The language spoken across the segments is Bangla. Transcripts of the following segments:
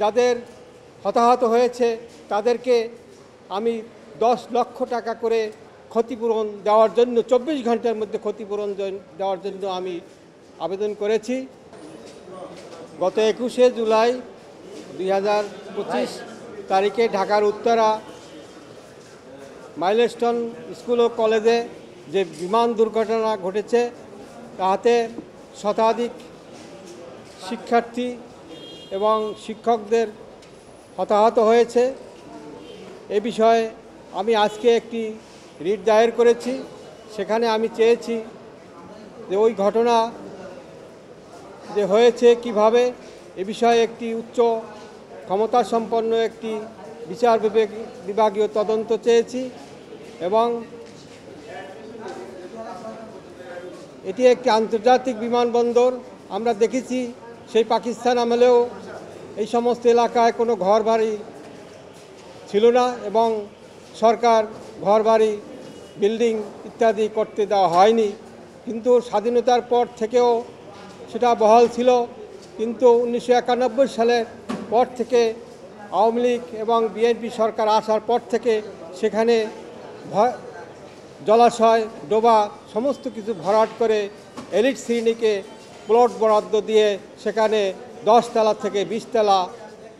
যাদের হতাহত হয়েছে তাদেরকে আমি 10 লক্ষ টাকা করে ক্ষতিপূরণ দেওয়ার জন্য 24 ঘন্টার মধ্যে ক্ষতিপূরণ দেওয়ার জন্য আমি আবেদন করেছি। গত 21শে জুলাই 2025 তারিখে ঢাকার উত্তরা মাইলস্টোন স্কুল ও কলেজে যে বিমান দুর্ঘটনা ঘটেছে তাতে শতাধিক শিক্ষার্থী এবং শিক্ষকদের হতাহত হয়েছে। এ বিষয়ে আমি আজকে একটি রিট দায়ের করেছি। সেখানে আমি চেয়েছি যে ওই ঘটনা যে হয়েছে কিভাবে এ বিষয়ে একটি উচ্চ ক্ষমতাসম্পন্ন একটি বিচার বিভাগীয় তদন্ত চেয়েছি এবং এটি একটি আন্তর্জাতিক বিমানবন্দর। আমরা দেখেছি সেই পাকিস্তান আমলেও এই সমস্ত এলাকায় কোনো ঘরবাড়ি ছিল না এবং সরকার ঘরবাড়ি বিল্ডিং ইত্যাদি করতে দেওয়া হয়নি, কিন্তু স্বাধীনতার পর থেকেও সেটা বহাল ছিল। কিন্তু 1991 সালের পর থেকে আওয়ামী লীগ এবং বিএনপি সরকার আসার পর থেকে সেখানে জলাশয় ডোবা সমস্ত কিছু ভরাট করে এলিট শ্রেণীকে প্লট বরাদ্দ দিয়ে সেখানে 10 তলা থেকে 20 তলা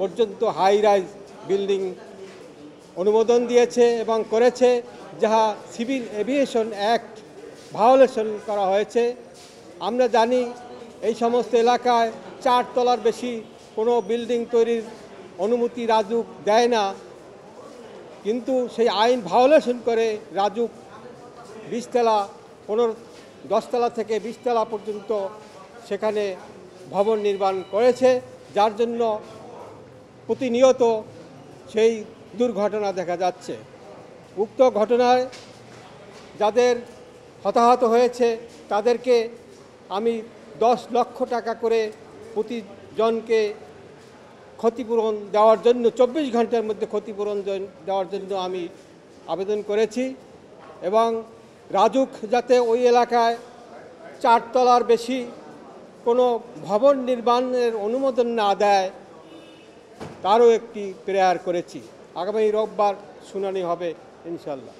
পর্যন্ত হাই রাইজ বিল্ডিং অনুমোদন দিয়েছে এবং করেছে, যাহা সিভিল এভিয়েশন অ্যাক্ট ভায়োলেশন করা হয়েছে। আমরা জানি এই সমস্ত এলাকায় 4 তলার বেশি কোনো বিল্ডিং তৈরির অনুমতি রাজুক দেয় না, কিন্তু সেই আইন ভায়োলেশন করে রাজুক 20 তলা 10 তলা থেকে 20 তলা পর্যন্ত সেখানে ভবন নির্মাণ করেছে, যার জন্য প্রতিনিয়ত সেই দুর্ঘটনা দেখা যাচ্ছে। উক্ত ঘটনায় যাদের হতাহত হয়েছে তাদেরকে আমি 10 লক্ষ টাকা করে প্রতিজনকে ক্ষতিপূরণ দেওয়ার জন্য 24 ঘন্টার মধ্যে ক্ষতিপূরণ দেওয়ার জন্য আমি আবেদন করেছি এবং রাজুক যাতে ওই এলাকায় 4 তলার বেশি কোনো ভবন নির্মাণের অনুমোদন না দেয় তারও একটি প্রেয়ার করেছি। আগামী রোববার শুনানি হবে ইনশাল্লাহ।